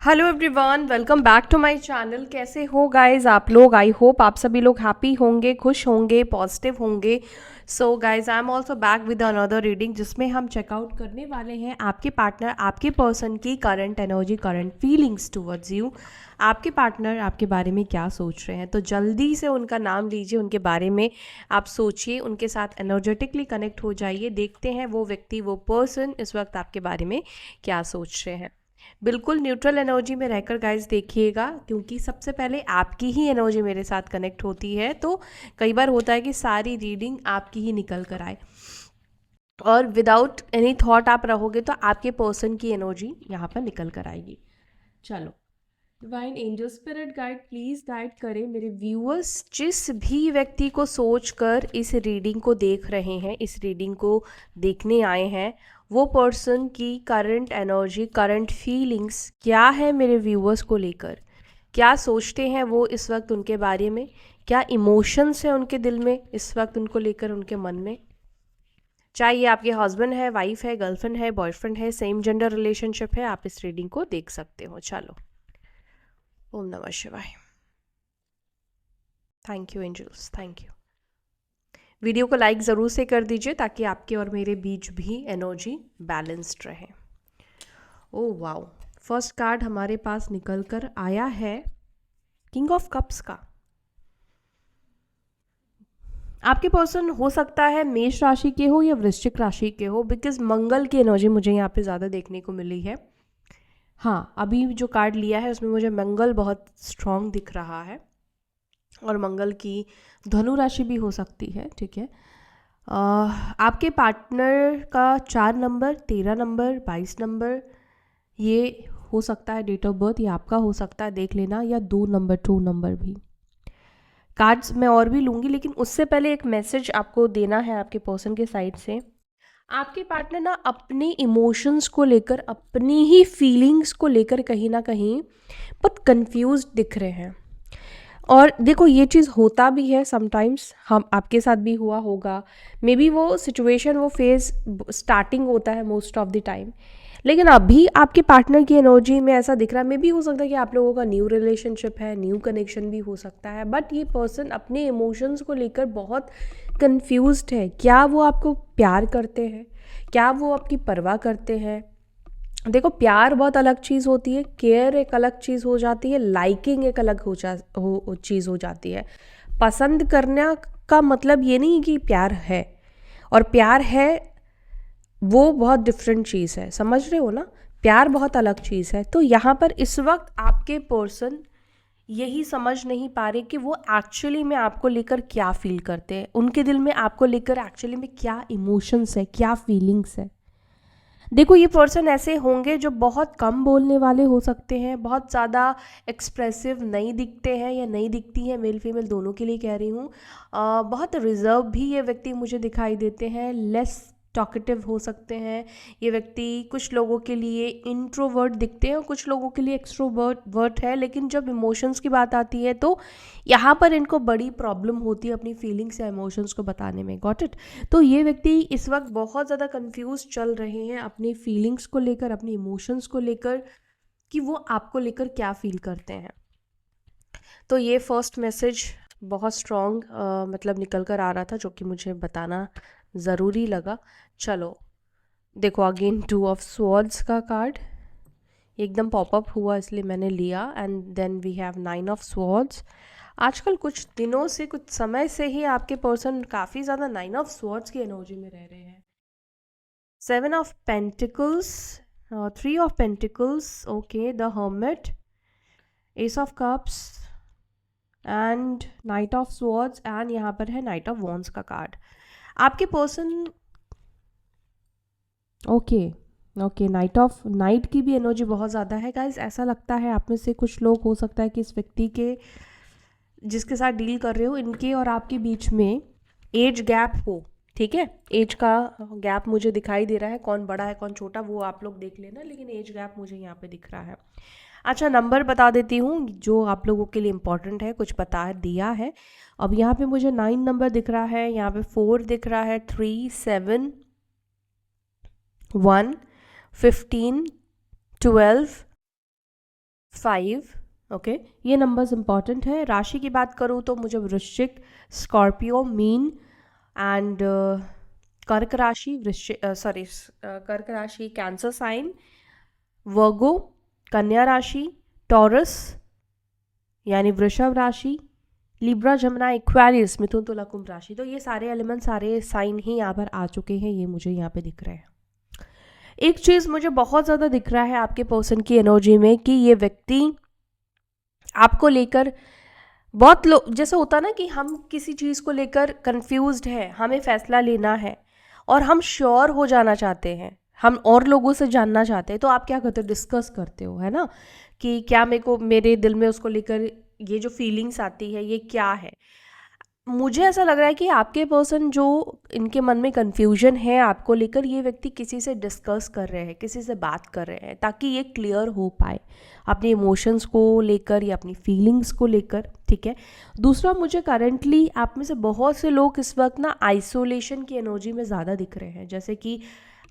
Hello everyone, welcome back to my channel. कैसे हो guys आप लोग? आई होप आप सभी लोग हैप्पी होंगे, खुश होंगे, पॉजिटिव होंगे। So guys I am also back with another reading जिसमें हम चेकआउट करने वाले हैं आपके पार्टनर, आपके पर्सन की current energy, current feelings towards you. आपके पार्टनर आपके बारे में क्या सोच रहे हैं, तो जल्दी से उनका नाम लीजिए, उनके बारे में आप सोचिए, उनके साथ एनर्जेटिकली कनेक्ट हो जाइए। देखते हैं वो व्यक्ति, वो पर्सन इस वक्त आपके बारे में क्या सोच रहे हैं। बिल्कुल न्यूट्रल एनर्जी में रहकर गाइस देखिएगा, क्योंकि सबसे पहले आपकी ही एनर्जी मेरे साथ कनेक्ट होती है। तो कई बार होता है कि सारी रीडिंग आपकी ही निकल कर आए, और विदाउट एनी थॉट आप रहोगे तो आपके पर्सन की एनर्जी यहाँ पर निकल कर आएगी। चलो, divine angel spirit guide please guide करें मेरे व्यूअर्स, जिस भी व्यक्ति को सोचकर इस रीडिंग को देख रहे हैं, इस रीडिंग को देखने आए हैं, वो पर्सन की करंट एनर्जी, करंट फीलिंग्स क्या है मेरे व्यूअर्स को लेकर। क्या सोचते हैं वो इस वक्त उनके बारे में, क्या इमोशंस है उनके दिल में इस वक्त उनको लेकर, उनके मन में। चाहे ये आपके हस्बैंड है, वाइफ है, गर्लफ्रेंड है, बॉयफ्रेंड है, सेम जेंडर रिलेशनशिप है, आप इस रीडिंग को देख सकते हो। चलो, ओम नमः शिवाय। Thank you angels, thank you. Video को लाइक ज़रूर से कर दीजिए ताकि आपके और मेरे बीच भी एनर्जी बैलेंस्ड रहे। ओह वाओ, फर्स्ट कार्ड हमारे पास निकल कर आया है किंग ऑफ कप्स का। आपके पर्सन हो सकता है मेष राशि के हो या वृश्चिक राशि के हो, बिकॉज मंगल की एनर्जी मुझे यहाँ पे ज़्यादा देखने को मिली है। हाँ, अभी जो कार्ड लिया है उसमें मुझे मंगल बहुत स्ट्रॉन्ग दिख रहा है, और मंगल की धनु राशि भी हो सकती है। ठीक है, आपके पार्टनर का 4 नंबर, 13 नंबर, 22 नंबर ये हो सकता है डेट ऑफ बर्थ, ये आपका हो सकता है, देख लेना, या 2 नंबर, 2 नंबर भी। कार्ड्स मैं और भी लूँगी, लेकिन उससे पहले एक मैसेज आपको देना है आपके पर्सन के साइड से। आपके पार्टनर ना अपने इमोशंस को लेकर, अपनी ही फीलिंग्स को लेकर कहीं ना कहीं बहुत कंफ्यूज दिख रहे हैं। और देखो, ये चीज़ होता भी है समटाइम्स, हम आपके साथ भी हुआ होगा। मे बी वो सिचुएशन, वो फेज़ स्टार्टिंग होता है मोस्ट ऑफ द टाइम, लेकिन अभी आपके पार्टनर की एनर्जी में ऐसा दिख रहा है। मे बी हो सकता है कि आप लोगों का न्यू रिलेशनशिप है, न्यू कनेक्शन भी हो सकता है, बट ये पर्सन अपने इमोशंस को लेकर बहुत कंफ्यूज्ड है। क्या वो आपको प्यार करते हैं, क्या वो आपकी परवाह करते हैं। देखो, प्यार बहुत अलग चीज़ होती है, केयर एक अलग चीज़ हो जाती है, लाइकिंग एक अलग चीज़ हो जाती है। पसंद करना का मतलब ये नहीं कि प्यार है, और प्यार है वो बहुत डिफरेंट चीज़ है। समझ रहे हो ना, प्यार बहुत अलग चीज़ है। तो यहाँ पर इस वक्त आपके पर्सन यही समझ नहीं पा रहे कि वो एक्चुअली में आपको लेकर क्या फील करते हैं, उनके दिल में आपको लेकर एक्चुअली में क्या इमोशंस है, क्या फीलिंग्स है। देखो, ये पर्सन ऐसे होंगे जो बहुत कम बोलने वाले हो सकते हैं, बहुत ज़्यादा एक्सप्रेसिव नहीं दिखते हैं या नहीं दिखती हैं, मेल फीमेल दोनों के लिए कह रही हूँ। बहुत रिजर्व भी ये व्यक्ति मुझे दिखाई देते हैं, लेस टॉकेटिव हो सकते हैं ये व्यक्ति। कुछ लोगों के लिए इंट्रोवर्ट दिखते हैं और कुछ लोगों के लिए एक्सट्रोवर्ट है, लेकिन जब इमोशंस की बात आती है तो यहाँ पर इनको बड़ी प्रॉब्लम होती है अपनी फीलिंग्स या इमोशंस को बताने में। Got it? तो ये व्यक्ति इस वक्त बहुत ज़्यादा कंफ्यूज चल रहे हैं अपनी फीलिंग्स को लेकर, अपनी इमोशंस को लेकर, कि वो आपको लेकर क्या फील करते हैं। तो ये फर्स्ट मैसेज बहुत स्ट्रॉन्ग मतलब निकल कर आ रहा था, जो कि मुझे बताना ज़रूरी लगा। चलो देखो, अगेन 2 ऑफ स्वॉर्ड्स का कार्ड एकदम पॉपअप हुआ, इसलिए मैंने लिया। And then we have 9 of swords. आजकल कुछ दिनों से, कुछ समय से ही आपके पर्सन काफ़ी ज़्यादा 9 ऑफ स्वॉर्ड्स की एनर्जी में रह रहे हैं। 7 of pentacles, 3 of pentacles, okay, the hermit, S of cups and night of swords, and यहाँ पर है नाइट ऑफ वॉन्ड्स का कार्ड। आपके पर्सन ओके, नाइट की भी एनर्जी बहुत ज़्यादा है गाइज। ऐसा लगता है आप में से कुछ लोग, हो सकता है कि इस व्यक्ति के, जिसके साथ डील कर रहे हो, इनके और आपके बीच में एज गैप हो। ठीक है, एज का गैप मुझे दिखाई दे रहा है, कौन बड़ा है कौन छोटा वो आप लोग देख लेना, लेकिन एज गैप मुझे यहाँ पे दिख रहा है। अच्छा, नंबर बता देती हूँ जो आप लोगों के लिए इम्पोर्टेंट है, कुछ बता दिया है। अब यहाँ पे मुझे 9 नंबर दिख रहा है, यहाँ पे 4 दिख रहा है, 3, 7, 1, 15, 12, 5, ओके, ये नंबर्स इंपॉर्टेंट है। राशि की बात करूँ तो मुझे वृश्चिक, स्कॉर्पियो, मीन एंड कर्क राशि, कर्क राशि, कैंसर साइन, वर्गो, कन्या राशि, टॉरस यानी वृषभ राशि, लिब्रा, जमुना, एक्वेरियस, मिथुन, तुला, कुंभ राशि। तो ये सारे एलिमेंट, सारे साइन ही यहाँ पर आ चुके हैं, ये मुझे यहाँ पे दिख रहे हैं। एक चीज़ मुझे बहुत ज़्यादा दिख रहा है आपके पर्सन की एनर्जी में कि ये व्यक्ति आपको लेकर बहुत लोग, जैसे होता ना कि हम किसी चीज़ को लेकर कंफ्यूज्ड है, हमें फैसला लेना है और हम श्योर हो जाना चाहते हैं, हम और लोगों से जानना चाहते हैं, तो आप क्या करते हो, डिस्कस करते हो, है ना, कि क्या मेरे दिल में उसको लेकर ये जो फीलिंग्स आती है ये क्या है। मुझे ऐसा लग रहा है कि आपके पर्सन जो इनके मन में कन्फ्यूजन है आपको लेकर, ये व्यक्ति किसी से डिस्कस कर रहे हैं, किसी से बात कर रहे हैं ताकि ये क्लियर हो पाए अपने इमोशंस को लेकर या अपनी फीलिंग्स को लेकर, ठीक है। दूसरा, मुझे करंटली आप में से बहुत से लोग इस वक्त ना आइसोलेशन की एनर्जी में ज़्यादा दिख रहे हैं, जैसे कि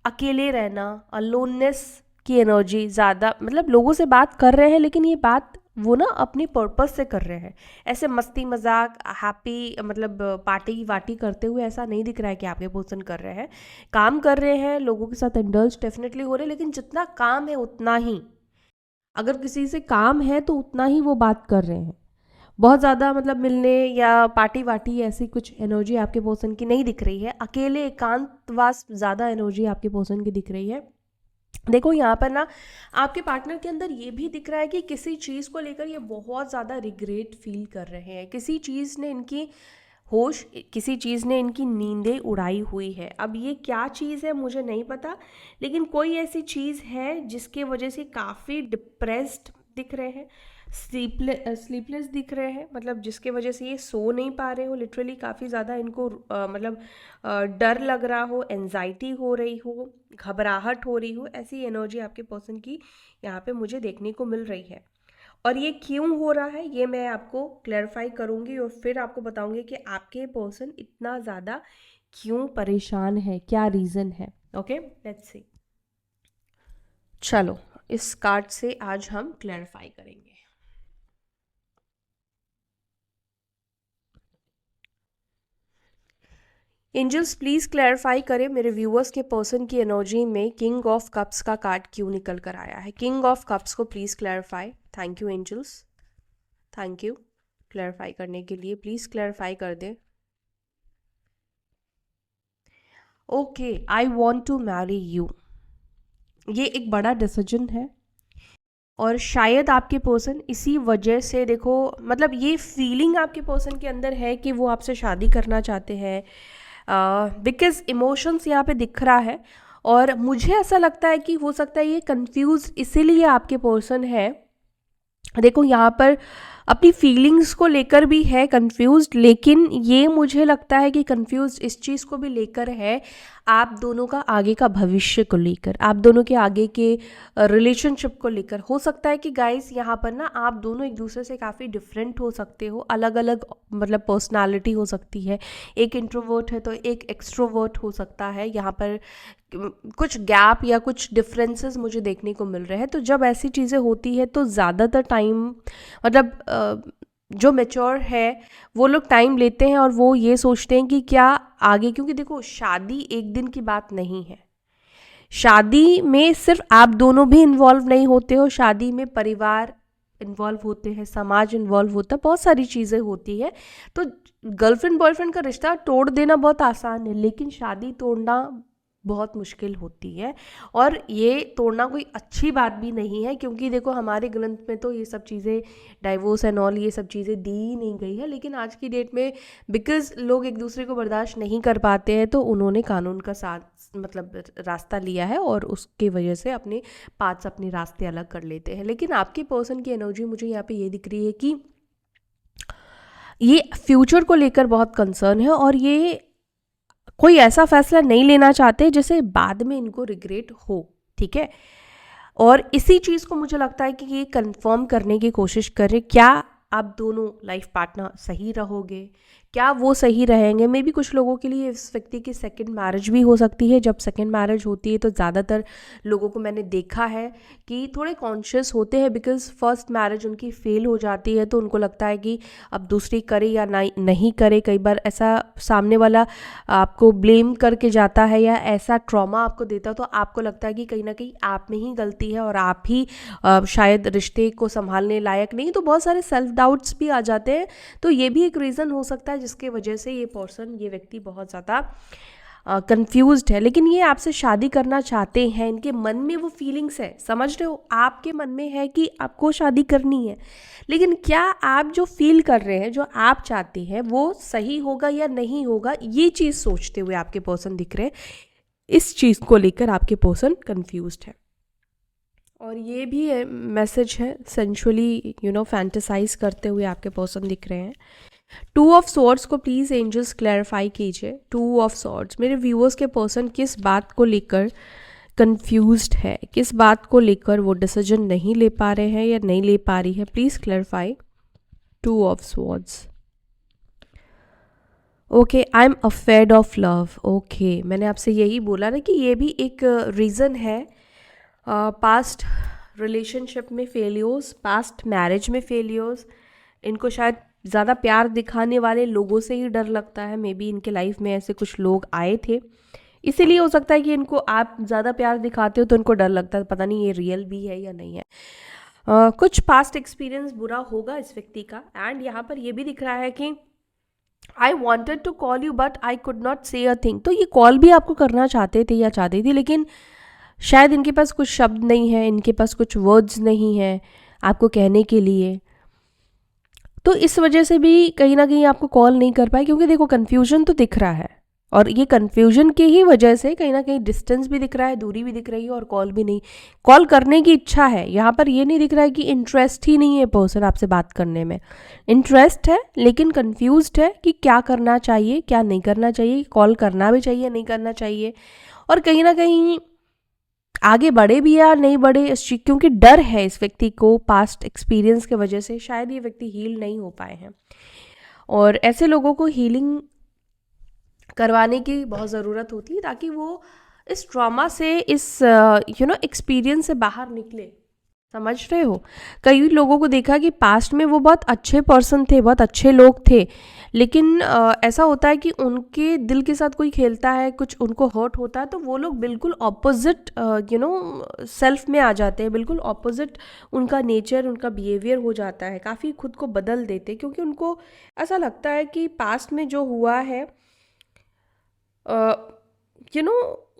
अकेले रहना, अलोननेस की एनर्जी ज़्यादा, मतलब लोगों से बात कर रहे हैं लेकिन ये बात वो ना अपने पर्पस से कर रहे हैं, ऐसे मस्ती मजाक हैप्पी मतलब पार्टी वार्टी करते हुए ऐसा नहीं दिख रहा है कि आपके पर्सन कर रहे हैं। काम कर रहे हैं, लोगों के साथ इंडल्ज डेफिनेटली हो रहे हैं, लेकिन जितना काम है उतना ही, अगर किसी से काम है तो उतना ही वो बात कर रहे हैं। बहुत ज़्यादा मतलब मिलने या पार्टी वार्टी ऐसी कुछ एनर्जी आपके पर्सन की नहीं दिख रही है। अकेले एकांतवास ज़्यादा एनर्जी आपके पर्सन की दिख रही है। देखो यहाँ पर ना आपके पार्टनर के अंदर ये भी दिख रहा है कि किसी चीज़ को लेकर ये बहुत ज़्यादा रिग्रेट फील कर रहे हैं, किसी चीज़ ने इनकी होश, किसी चीज़ ने इनकी नींदें उड़ाई हुई है। अब ये क्या चीज़ है मुझे नहीं पता, लेकिन कोई ऐसी चीज़ है जिसके वजह से काफ़ी डिप्रेस्ड दिख रहे हैं, स्लीपलेस दिख रहे हैं, मतलब जिसके वजह से ये सो नहीं पा रहे हो, लिटरली काफ़ी ज़्यादा इनको मतलब डर लग रहा हो, एनजाइटी हो रही हो, घबराहट हो रही हो, ऐसी एनर्जी आपके पर्सन की यहाँ पे मुझे देखने को मिल रही है। और ये क्यों हो रहा है ये मैं आपको क्लैरिफाई करूँगी और फिर आपको बताऊँगी कि आपके पर्सन इतना ज़्यादा क्यों परेशान है, क्या रीज़न है। Okay, let's see. चलो इस कार्ड से आज हम क्लैरिफाई करेंगे। एंजल्स प्लीज़ क्लैरिफाई करें मेरे व्यूअर्स के पर्सन की एनर्जी में किंग ऑफ कप्स का कार्ड क्यों निकल कर आया है। किंग ऑफ कप्स को please clarify. Thank you angels, thank you clarify करने के लिए, प्लीज़ क्लैरिफाई कर दें। Okay, I want to marry you, ये एक बड़ा डिसीजन है और शायद आपके पर्सन इसी वजह से, देखो मतलब ये फीलिंग आपके पर्सन के अंदर है कि वो आपसे शादी करना चाहते हैं, बिकॉज इमोशंस यहाँ पे दिख रहा है। और मुझे ऐसा लगता है कि हो सकता है ये कंफ्यूज इसीलिए आपके पर्सन है, देखो यहाँ पर अपनी फीलिंग्स को लेकर भी है कंफ्यूज्ड, लेकिन ये मुझे लगता है कि कंफ्यूज्ड इस चीज़ को भी लेकर है आप दोनों का आगे का भविष्य को लेकर, आप दोनों के आगे के रिलेशनशिप को लेकर। हो सकता है कि गाइस यहाँ पर ना आप दोनों एक दूसरे से काफ़ी डिफरेंट हो सकते हो, अलग अलग मतलब पर्सनालिटी हो सकती है, एक इंट्रोवर्ट है तो एक एक्सट्रोवर्ट हो सकता है, यहाँ पर कुछ गैप या कुछ डिफरेंसेस मुझे देखने को मिल रहे हैं। तो जब ऐसी चीज़ें होती है तो ज़्यादातर टाइम मतलब जो मैच्योर है वो लोग टाइम लेते हैं और वो ये सोचते हैं कि क्या आगे, क्योंकि देखो शादी एक दिन की बात नहीं है, शादी में सिर्फ आप दोनों भी इन्वॉल्व नहीं होते हो, शादी में परिवार इन्वॉल्व होते हैं, समाज इन्वॉल्व होता है, बहुत सारी चीज़ें होती है। तो गर्लफ्रेंड बॉयफ्रेंड का रिश्ता तोड़ देना बहुत आसान है, लेकिन शादी तोड़ना बहुत मुश्किल होती है और ये तोड़ना कोई अच्छी बात भी नहीं है, क्योंकि देखो हमारे ग्रंथ में तो ये सब चीज़ें डाइवोर्स एंड ऑल ये सब चीज़ें दी ही नहीं गई है, लेकिन आज की डेट में बिकॉज लोग एक दूसरे को बर्दाश्त नहीं कर पाते हैं तो उन्होंने कानून का साथ मतलब रास्ता लिया है और उसकी वजह से अपने पार्ट्स अपने रास्ते अलग कर लेते हैं। लेकिन आपके पर्सन की एनर्जी मुझे यहाँ पे ये दिख रही है कि ये फ्यूचर को लेकर बहुत कंसर्न है और ये कोई ऐसा फैसला नहीं लेना चाहते जिसे बाद में इनको रिग्रेट हो, ठीक है। और इसी चीज़ को मुझे लगता है कि ये कंफर्म करने की कोशिश करें, क्या आप दोनों लाइफ पार्टनर सही रहोगे, क्या वो सही रहेंगे? मे बी कुछ लोगों के लिए इस व्यक्ति की सेकंड मैरिज भी हो सकती है। जब सेकंड मैरिज होती है तो ज़्यादातर लोगों को मैंने देखा है कि थोड़े कॉन्शियस होते हैं, बिकॉज फर्स्ट मैरिज उनकी फेल हो जाती है तो उनको लगता है कि अब दूसरी करे या नहीं करे। कई बार ऐसा सामने वाला आपको ब्लेम करके जाता है या ऐसा ट्रॉमा आपको देता है तो आपको लगता है कि कहीं ना कहीं आप में ही गलती है और आप ही शायद रिश्ते को संभालने लायक नहीं। तो बहुत सारे सेल्फ डाउट्स भी आ जाते हैं। तो ये भी एक रीज़न हो सकता है जिसके वजह से ये व्यक्ति बहुत ज़्यादा कंफ्यूज्ड है। लेकिन ये आपसे शादी करना चाहते हैं, इनके मन में वो फीलिंग्स है, समझ रहे हो? आपके मन में है कि आपको शादी करनी है, लेकिन क्या आप जो फील कर रहे हैं, जो आप चाहते हैं, वो सही होगा या नहीं होगा, ये चीज़ सोचते हुए आपके पर्सन दिख रहे हैं। इस चीज़ को लेकर आपके पर्सन कंफ्यूज्ड है। और ये भी मैसेज है सेंशुअली फैंटेसाइज करते हुए आपके पर्सन दिख रहे हैं। 2 ऑफ सॉर्ड्स को प्लीज़ एंजल्स क्लैरिफाई कीजिए। 2 ऑफ सॉर्ड्स, मेरे व्यूअर्स के पर्सन किस बात को लेकर कंफ्यूज्ड है, किस बात को लेकर वो डिसीजन नहीं ले पा रहे हैं या नहीं ले पा रही है, please clarify. 2 of swords, okay, I am afraid of love. Okay, मैंने आपसे यही बोला ना कि ये भी एक रीज़न है। पास्ट रिलेशनशिप में फेलियर्स, पास्ट मैरिज में फेलियर्स, इनको शायद ज़्यादा प्यार दिखाने वाले लोगों से ही डर लगता है। मे बी इनके लाइफ में ऐसे कुछ लोग आए थे, इसीलिए हो सकता है कि इनको आप ज़्यादा प्यार दिखाते हो तो इनको डर लगता है, पता नहीं ये रियल भी है या नहीं है। कुछ पास्ट एक्सपीरियंस बुरा होगा इस व्यक्ति का। एंड यहाँ पर ये भी दिख रहा है कि I wanted to call you but I could not say a thing. तो ये कॉल भी आपको करना चाहते थे या चाहती थी, लेकिन शायद इनके पास कुछ शब्द नहीं है, इनके पास कुछ वर्ड्स नहीं है आपको कहने के लिए। तो इस वजह से भी कहीं ना कहीं आपको कॉल नहीं कर पाए, क्योंकि देखो कन्फ्यूजन तो दिख रहा है और ये कन्फ्यूजन की ही वजह से कहीं ना कहीं डिस्टेंस भी दिख रहा है, दूरी भी दिख रही है और कॉल भी नहीं, कॉल करने की इच्छा है। यहाँ पर ये नहीं दिख रहा है कि इंटरेस्ट ही नहीं है पर्सन आपसे बात करने में। इंटरेस्ट है लेकिन कन्फ्यूज्ड है कि क्या करना चाहिए, क्या नहीं करना चाहिए, कॉल करना भी चाहिए, नहीं करना चाहिए। और कहीं ना कहीं आगे बढ़े भी या नहीं बढ़े इस चीज, क्योंकि डर है इस व्यक्ति को पास्ट एक्सपीरियंस के वजह से, शायद ये व्यक्ति हील नहीं हो पाए हैं। और ऐसे लोगों को हीलिंग करवाने की बहुत ज़रूरत होती है ताकि वो इस ट्रॉमा से, इस एक्सपीरियंस से बाहर निकले। समझ रहे हो? कई लोगों को देखा कि पास्ट में वो बहुत अच्छे पर्सन थे, बहुत अच्छे लोग थे, लेकिन ऐसा होता है कि उनके दिल के साथ कोई खेलता है, कुछ उनको हर्ट होता है तो वो लोग बिल्कुल ऑपोजिट सेल्फ में आ जाते हैं, बिल्कुल ऑपोजिट उनका नेचर, उनका बिहेवियर हो जाता है, काफ़ी खुद को बदल देते, क्योंकि उनको ऐसा लगता है कि पास्ट में जो हुआ है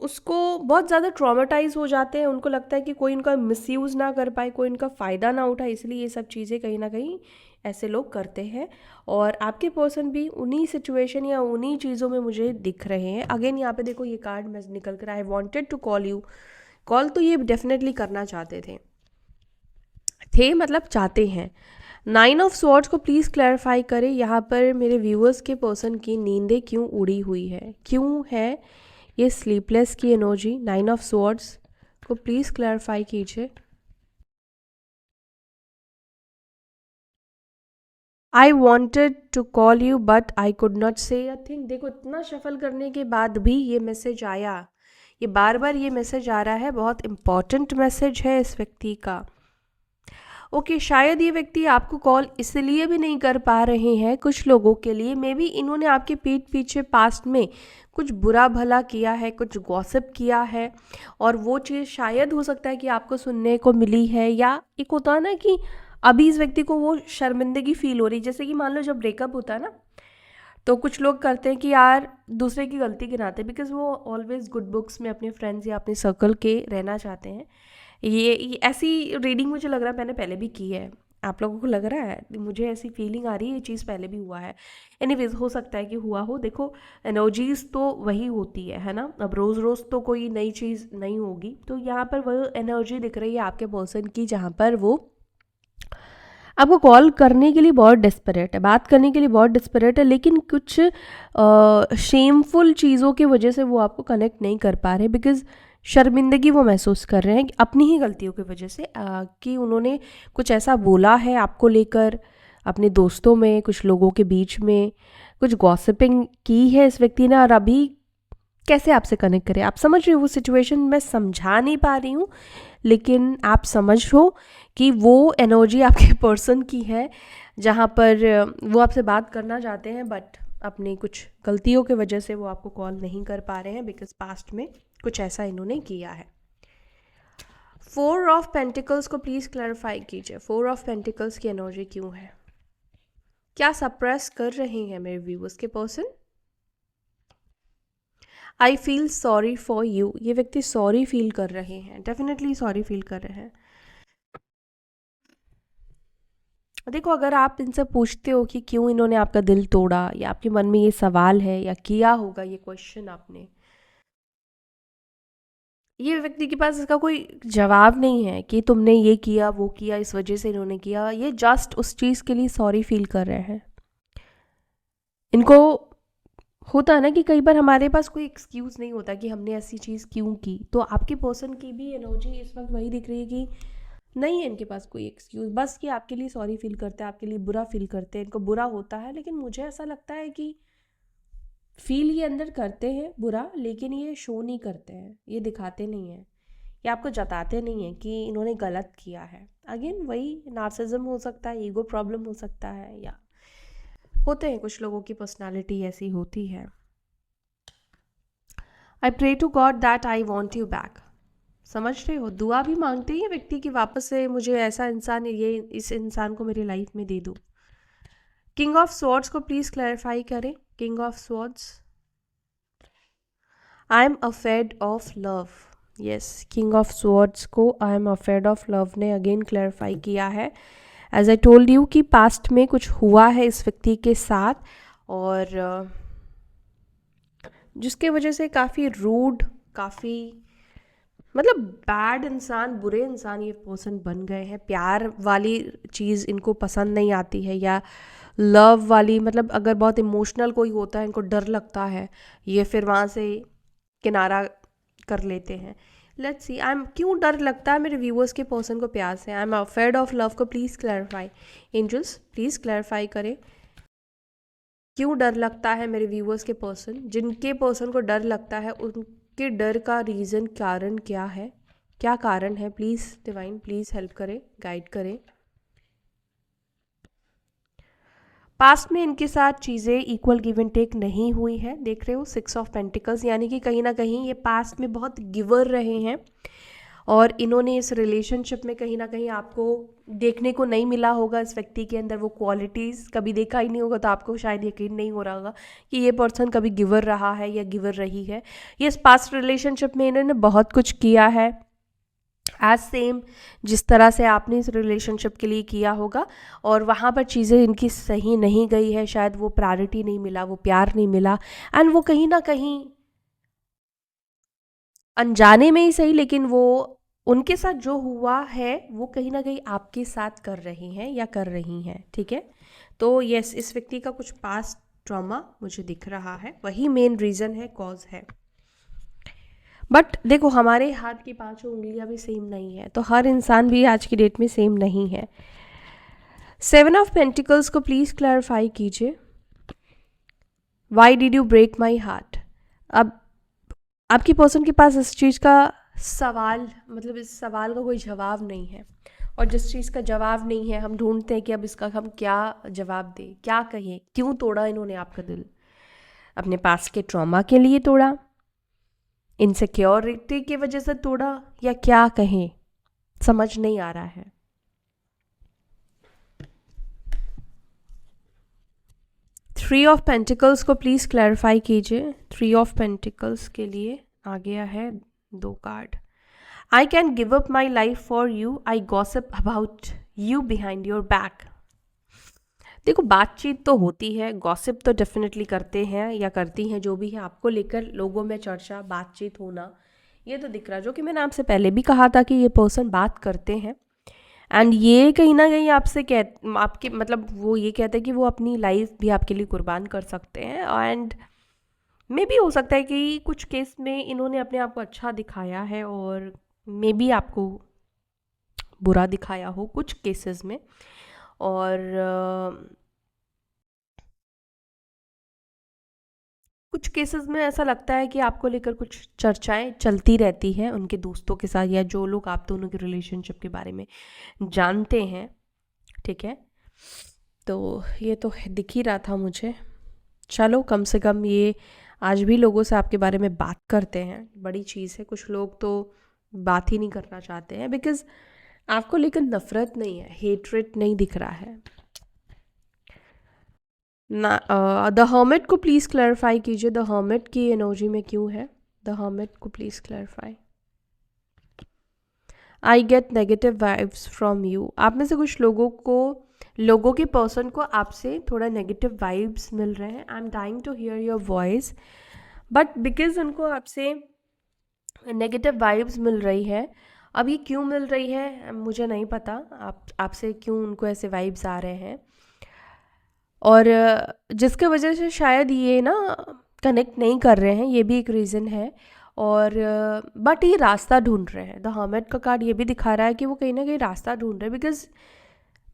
उसको बहुत ज़्यादा ट्रॉमेटाइज हो जाते हैं। उनको लगता है कि कोई इनका मिसयूज़ ना कर पाए, कोई इनका फ़ायदा ना उठाए, इसलिए ये सब चीज़ें कहीं ना कहीं ऐसे लोग करते हैं। और आपके पर्सन भी उन्हीं सिचुएशन या उन्हीं चीज़ों में मुझे दिख रहे हैं। अगेन यहाँ पे देखो ये कार्ड में निकल कर I wanted to call you. Call तो ये डेफिनेटली करना चाहते थे मतलब चाहते हैं। 9 ऑफ स्वॉर्ड्स को प्लीज़ क्लैरिफाई करें। यहाँ पर मेरे व्यूअर्स के पर्सन की नींदें क्यों उड़ी हुई है, क्यों है ये स्लीपलेस की एनर्जी? 9 ऑफ स्वॉर्ड्स को प्लीज़ क्लैरिफाई कीजिए। I wanted to call you but I could not say a thing. देखो इतना शफल करने के बाद भी ये मैसेज आया, ये बार बार ये मैसेज आ रहा है, बहुत इंपॉर्टेंट मैसेज है इस व्यक्ति का। ओके, शायद ये व्यक्ति आपको कॉल इसलिए भी नहीं कर पा रहे हैं, कुछ लोगों के लिए मे बी इन्होंने आपके पीठ पीछे पास्ट में कुछ बुरा भला किया है, कुछ गॉसिप किया है, और वो चीज़ शायद हो सकता है कि आपको सुनने को मिली है। या एक होता है ना कि अभी इस व्यक्ति को वो शर्मिंदगी फील हो रही, जैसे कि मान लो जब ब्रेकअप होता है ना तो कुछ लोग करते हैं कि यार दूसरे की गलती गिनाते हैं, बिकॉज वो ऑलवेज गुड बुक्स में अपने फ्रेंड्स या अपने सर्कल के रहना चाहते हैं। ये ऐसी रीडिंग मुझे लग रहा है मैंने पहले भी की है। आप लोगों को लग रहा है? मुझे ऐसी फीलिंग आ रही है ये चीज़ पहले भी हुआ है। एनीवेज हो सकता है कि हुआ हो। देखो एनर्जीज तो वही होती है ना, अब रोज़ रोज़ तो कोई नई चीज़ नहीं होगी। तो यहाँ पर वो एनर्जी दिख रही है आपके पर्सन की जहाँ पर वो आपको कॉल करने के लिए बहुत डेस्परेट है, बात करने के लिए बहुत डेस्परेट है, लेकिन कुछ शेमफुल चीज़ों की वजह से वो आपको कनेक्ट नहीं कर पा रहे, बिकॉज शर्मिंदगी वो महसूस कर रहे हैं कि अपनी ही गलतियों की वजह से कि उन्होंने कुछ ऐसा बोला है आपको लेकर, अपने दोस्तों में, कुछ लोगों के बीच में कुछ गॉसिपिंग की है इस व्यक्ति ने, और अभी कैसे आपसे कनेक्ट करें। आप समझ रहे हो वो सिचुएशन, मैं समझा नहीं पा रही हूँ, लेकिन आप समझो कि वो एनर्जी आपके पर्सन की है, जहाँ पर वो आपसे बात करना चाहते हैं, बट अपनी कुछ गलतियों की वजह से वो आपको कॉल नहीं कर पा रहे हैं, बिकॉज पास्ट में कुछ ऐसा इन्होंने किया है। 4 ऑफ पेंटिकल्स को प्लीज़ क्लैरिफाई कीजिए। 4 ऑफ पेंटिकल्स की एनर्जी क्यों है? क्या सप्रेस कर रहे हैं मेरे व्यूअर्स के person? I feel sorry for you. ये व्यक्ति सॉरी फील कर रहे हैं, डेफिनेटली सॉरी फील कर रहे हैं। देखो, अगर आप इनसे पूछते हो कि क्यों इन्होंने आपका दिल तोड़ा, या आपके मन में ये सवाल है या किया होगा ये क्वेश्चन आपने, ये व्यक्ति के पास इसका कोई जवाब नहीं है कि तुमने ये किया वो किया इस वजह से इन्होंने किया। ये जस्ट उस चीज़ के लिए सॉरी फील कर रहे हैं। इनको होता है ना कि कई बार हमारे पास कोई एक्सक्यूज़ नहीं होता कि हमने ऐसी चीज़ क्यों की, तो आपके पर्सन की भी एनर्जी इस वक्त वही दिख रही है कि नहीं है इनके पास कोई एक्सक्यूज़, बस कि आपके लिए सॉरी फील करते हैं, आपके लिए बुरा फील करते हैं, इनको बुरा होता है। लेकिन मुझे ऐसा लगता है कि फील ये अंदर करते हैं बुरा, लेकिन ये शो नहीं करते हैं, ये दिखाते नहीं हैं, ये आपको जताते नहीं हैं कि इन्होंने गलत किया है। अगेन वही नार्सिज्म हो सकता है, ईगो प्रॉब्लम हो सकता है, या होते हैं कुछ लोगों की पर्सनालिटी ऐसी होती है। I pray to God that I want you back. समझ रहे हो, दुआ भी मांगते हैं व्यक्ति की वापस से मुझे ऐसा इंसान, ये इस इंसान को मेरी लाइफ में दे दो। किंग ऑफ स्वॉर्ड्स को प्लीज़ क्लैरिफाई करें। King of swords, I am afraid of love. Yes, king of swords को I am afraid of love ने अगेन क्लैरिफाई किया है। एज आई टोल्ड यू कि पास्ट में कुछ हुआ है इस व्यक्ति के साथ, और जिसके वजह से काफ़ी रूड, काफ़ी मतलब बैड इंसान, बुरे इंसान ये पर्सन बन गए हैं। प्यार वाली चीज़ इनको पसंद नहीं आती है, या लव वाली, मतलब अगर बहुत इमोशनल कोई होता है इनको डर लगता है, ये फिर वहाँ से किनारा कर लेते हैं। लेट्स सी, आई एम क्यों डर लगता है मेरे व्यूअर्स के पर्सन को प्यार से। I am afraid of love को please clarify. Angels please clarify करें क्यों डर लगता है मेरे व्यूअर्स के पर्सन, जिनके पर्सन को डर लगता है उनके डर का रीज़न, कारण क्या है, क्या कारण है? प्लीज़ डिवाइन प्लीज़ हेल्प करें, गाइड करें। पास्ट में इनके साथ चीज़ें इक्वल गिव एंड टेक नहीं हुई है, देख रहे हो 6 ऑफ पेंटिकल्स, यानी कि कहीं ना कहीं ये पास्ट में बहुत गिवर रहे हैं, और इन्होंने इस रिलेशनशिप में कहीं ना कहीं आपको देखने को नहीं मिला होगा, इस व्यक्ति के अंदर वो क्वालिटीज़ कभी देखा ही नहीं होगा, तो आपको शायद यकीन नहीं हो रहा होगा कि ये पर्सन कभी गिवर रहा है या गिवर रही है। ये इस पास्ट रिलेशनशिप में इन्होंने बहुत कुछ किया है, एज सेम जिस तरह से आपने इस रिलेशनशिप के लिए किया होगा, और वहाँ पर चीज़ें इनकी सही नहीं गई है, शायद वो प्रायोरिटी नहीं मिला, वो प्यार नहीं मिला, एंड वो कहीं ना कहीं अनजाने में ही सही, लेकिन वो उनके साथ जो हुआ है वो कहीं ना कहीं आपके साथ कर रहे हैं या कर रही हैं, ठीक है। तो यस, इस व्यक्ति का कुछ पास्ट ट्रॉमा मुझे दिख रहा है, वही मेन रीज़न है, कॉज है। बट देखो, हमारे हाथ की 5 उंगलियां भी सेम नहीं है, तो हर इंसान भी आज की डेट में सेम नहीं है। 7 ऑफ पेंटिकल्स को प्लीज़ क्लैरिफाई कीजिए। Why did you break my heart? अब आपकी पर्सन के पास इस चीज़ का सवाल, मतलब इस सवाल का कोई जवाब नहीं है, और जिस चीज़ का जवाब नहीं है हम ढूंढते हैं कि अब इसका हम क्या जवाब दें, क्या कहें, क्यों तोड़ा इन्होंने आपका दिल? अपने पास के ट्रॉमा के लिए तोड़ा, इनसिक्योरिटी की वजह से तोड़ा, या क्या कहें, समझ नहीं आ रहा है। थ्री ऑफ पेंटिकल्स को प्लीज़ क्लैरिफाई कीजिए। 3 ऑफ पेंटिकल्स के लिए आ गया है 2 card. I can give up my life for you, I gossip about you behind your back. देखो, बातचीत तो होती है, गॉसिप तो डेफिनेटली करते हैं या करती हैं, जो भी है आपको लेकर लोगों में चर्चा, बातचीत होना, ये तो दिख रहा, जो कि मैंने आपसे पहले भी कहा था कि ये पर्सन बात करते हैं, एंड ये कहीं ना कहीं आपसे आपके मतलब वो ये कहते हैं कि वो अपनी लाइफ भी आपके लिए कुर्बान कर सकते हैं, एंड मे भी हो सकता है कि कुछ केस में इन्होंने अपने आप को अच्छा दिखाया है, और मे बी आपको बुरा दिखाया हो कुछ केसेस में, और कुछ केसेस में ऐसा लगता है कि आपको लेकर कुछ चर्चाएं चलती रहती हैं उनके दोस्तों के साथ, या जो लोग आप दोनों के रिलेशनशिप के बारे में जानते हैं, ठीक है। तो ये तो दिख ही रहा था मुझे। चलो, कम से कम ये आज भी लोगों से आपके बारे में बात करते हैं, बड़ी चीज़ है। कुछ लोग तो बात ही नहीं करना चाहते हैं बिकॉज आपको लेकर नफरत नहीं है, हेट्रेट नहीं दिख रहा है ना। द हर्मिट को प्लीज़ क्लैरिफाई कीजिए, द हर्मिट की एनर्जी में क्यों है, द हर्मिट को please clarify. I get negative vibes from you. आप में से कुछ लोगों के पर्सन को आपसे थोड़ा नेगेटिव वाइब्स मिल रहे हैं। I am dying to hear your voice, but because उनको आपसे नेगेटिव वाइब्स मिल रही है, अब ये क्यों मिल रही है मुझे नहीं पता, आपसे क्यों उनको ऐसे वाइब्स आ रहे हैं, और जिसके वजह से शायद ये ना कनेक्ट नहीं कर रहे हैं, ये भी एक रीज़न है। और बट ये रास्ता ढूंढ रहे हैं। द हर्मिट का कार्ड ये भी दिखा रहा है कि वो कहीं ना कहीं रास्ता ढूंढ रहे हैं, बिकॉज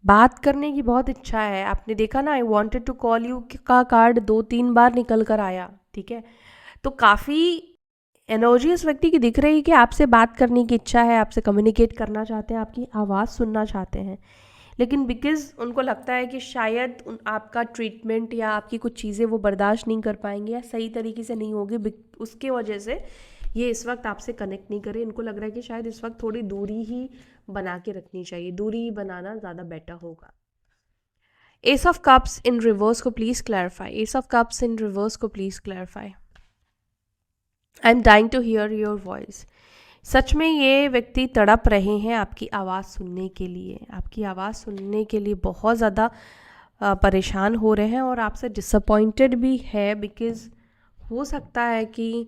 बात करने की बहुत इच्छा है। आपने देखा ना, I wanted to call you का कार्ड 2-3 बार निकल कर आया, ठीक है। तो काफ़ी एनर्जी उस व्यक्ति की दिख रही है कि आपसे बात करने की इच्छा है, आपसे कम्युनिकेट करना चाहते हैं, आपकी आवाज़ सुनना चाहते हैं। लेकिन बिकॉज़ उनको लगता है कि शायद आपका ट्रीटमेंट या आपकी कुछ चीज़ें वो बर्दाश्त नहीं कर पाएंगे या सही तरीके से नहीं होगी, उसके वजह से ये इस वक्त आपसे कनेक्ट नहीं करे। इनको लग रहा है कि शायद इस वक्त थोड़ी दूरी ही बना के रखनी चाहिए, दूरी ही बनाना ज़्यादा बेटर होगा। Ace of cups in reverse को please clarify, ace of cups in reverse को please clarify. I am dying to hear your voice. सच में ये व्यक्ति तड़प रहे हैं आपकी आवाज़ सुनने के लिए, आपकी आवाज़ सुनने के लिए बहुत ज़्यादा परेशान हो रहे हैं और आपसे डिसअपॉइंटेड भी है, बिकॉज़ हो सकता है कि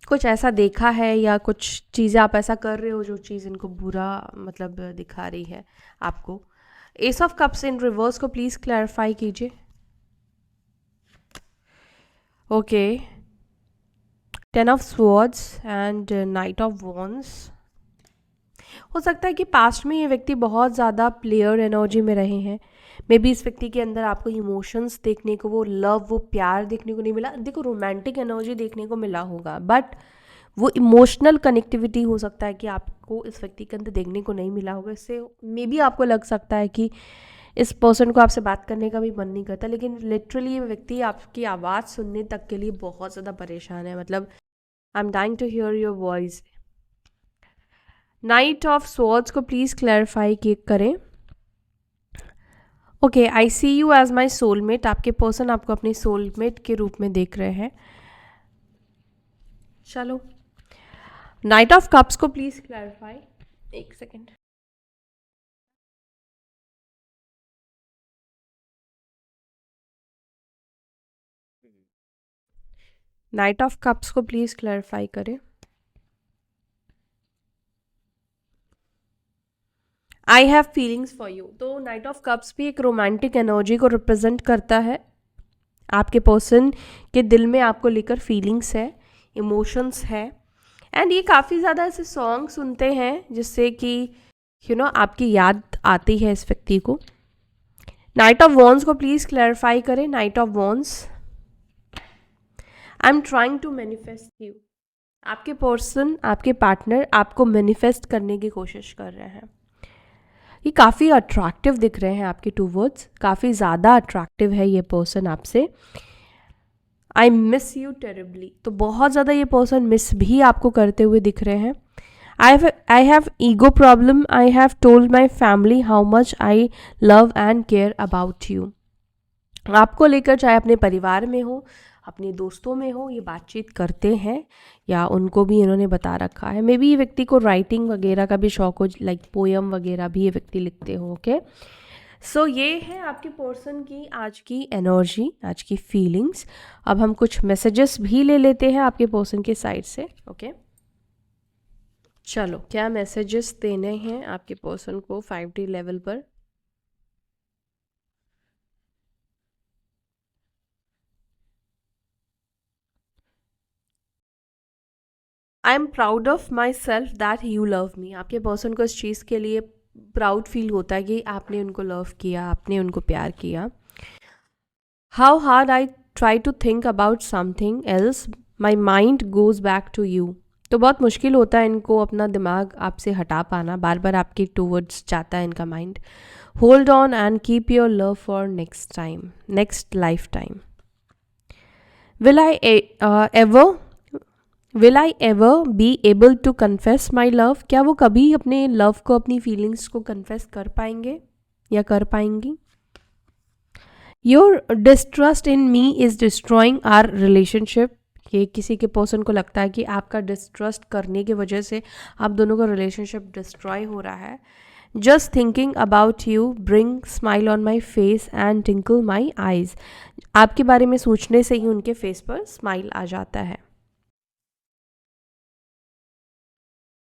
कुछ ऐसा देखा है या कुछ चीज़ें आप ऐसा कर रहे हो जो चीज़ इनको बुरा मतलब दिखा रही है आपको। S of cups in reverse को प्लीज़ क्लैरिफाई कीजिए। Okay, 10 of swords and night of wands. हो सकता है कि पास्ट में ये व्यक्ति बहुत ज़्यादा प्लेयर एनर्जी में रहे हैं। मे बी इस व्यक्ति के अंदर आपको इमोशंस देखने को, वो लव, वो प्यार देखने को नहीं मिला। देखो, रोमांटिक एनर्जी देखने को मिला होगा, बट वो इमोशनल कनेक्टिविटी हो सकता है कि आपको इस व्यक्ति के अंदर देखने को नहीं मिला होगा। इससे मे बी आपको लग सकता है कि इस पर्सन को आपसे बात करने का भी मन नहीं करता, लेकिन लिटरली ये व्यक्ति आपकी आवाज़ सुनने तक के लिए बहुत ज़्यादा परेशान है। मतलब I am dying to hear your voice. Knight of swords को प्लीज़ क्लैरिफाई करें। Okay, I see you as my soulmate. आपके पर्सन आपको अपने सोलमेट के रूप में देख रहे हैं। चलो, नाइट ऑफ कप्स को प्लीज़ क्लैरिफाई। एक सेकेंड। नाइट ऑफ कप्स को प्लीज़ क्लैरिफाई करें। I have feelings for you. तो नाइट ऑफ कप्स भी एक रोमांटिक एनर्जी को रिप्रेजेंट करता है। आपके पर्सन के दिल में आपको लेकर फीलिंग्स है, इमोशंस है, एंड ये काफ़ी ज़्यादा ऐसे सॉन्ग सुनते हैं जिससे कि आपकी याद आती है इस व्यक्ति को। नाइट ऑफ वॉन्ड्स को प्लीज़ क्लैरिफाई करें। Knight of wands, I am trying to manifest you. आपके पर्सन, आपके पार्टनर आपको मैनिफेस्ट करने की कोशिश कर रहे हैं। ये काफ़ी अट्रैक्टिव दिख रहे हैं आपके टूवर्ड्स, काफ़ी ज़्यादा अट्रैक्टिव है ये पर्सन आपसे। I miss you terribly. तो बहुत ज़्यादा ये पर्सन मिस भी आपको करते हुए दिख रहे हैं। I have ego problem. I have told my family how much I love and care about you. आपको लेकर, चाहे अपने परिवार में हो, अपने दोस्तों में हो, ये बातचीत करते हैं या उनको भी इन्होंने बता रखा है। मे बी ये व्यक्ति को राइटिंग वगैरह का भी शौक हो, लाइक पोयम वगैरह भी ये व्यक्ति लिखते हो। ओके, सो ये है आपके पर्सन की आज की एनर्जी, आज की फीलिंग्स। अब हम कुछ मैसेजेस भी ले लेते हैं आपके पर्सन के साइड से। ओके, चलो, क्या मैसेजेस देने हैं आपके पर्सन को 5D लेवल पर। I am proud of my self that you love me. आपके पर्सन को इस चीज़ के लिए प्राउड फील होता है कि आपने उनको लव किया, आपने उनको प्यार किया। How hard I try to think about something else my mind goes back to you. तो बहुत मुश्किल होता है इनको अपना दिमाग आपसे हटा पाना, बार बार आपके टूवर्ड्स जाता है इनका mind. Hold on and keep your love for next time, next life time. Will I ever will I ever be able to confess my love. क्या वो कभी अपने लव को, अपनी फीलिंग्स को कन्फेस कर पाएंगे या कर पाएंगी। Your distrust in me is destroying our relationship. ये किसी के पर्सन को लगता है कि आपका डिस्ट्रस्ट करने की वजह से आप दोनों का रिलेशनशिप डिस्ट्रॉय हो रहा है। Just thinking about you bring smile on my face and tinkle my eyes. आपके बारे में सोचने से ही उनके फेस पर स्माइल आ जाता है।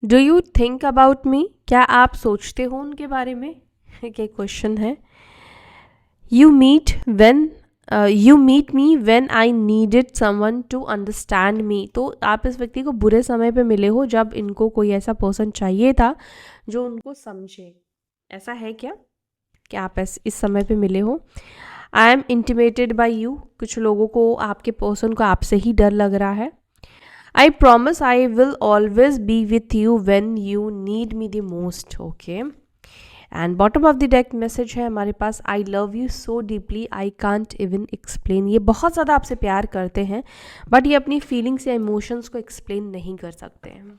Do you think about me. क्या आप सोचते हो उनके बारे में, ये क्वेश्चन है। You meet me when I needed someone to understand me. तो आप इस व्यक्ति को बुरे समय पे मिले हो, जब इनको कोई ऐसा पर्सन चाहिए था जो उनको समझे। ऐसा है क्या कि आप इस समय पे मिले हो। I am intimated by you. कुछ लोगों को, आपके पर्सन को आपसे ही डर लग रहा है। I promise I will always be with you when you need me the most. Okay, and bottom of the deck message है हमारे पास, I love you so deeply I can't even explain. ये बहुत ज़्यादा आपसे प्यार करते हैं, बट ये अपनी फीलिंग्स या इमोशंस को एक्सप्लेन नहीं कर सकते हैं।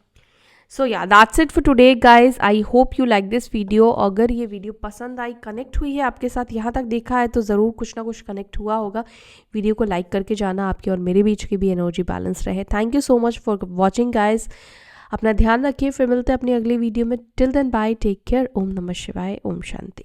सो या that's it for today guys. I hope you like this video. अगर ये वीडियो पसंद आई, कनेक्ट हुई है आपके साथ, यहाँ तक देखा है तो ज़रूर कुछ ना कुछ कनेक्ट हुआ होगा। वीडियो को लाइक करके जाना, आपके और मेरे बीच की भी एनर्जी बैलेंस रहे। Thank you so much for watching guys. अपना ध्यान रखिए, फिर मिलते हैं अपनी अगली वीडियो में। Till then bye, take care. ओम नमः शिवाय, ओम शांति।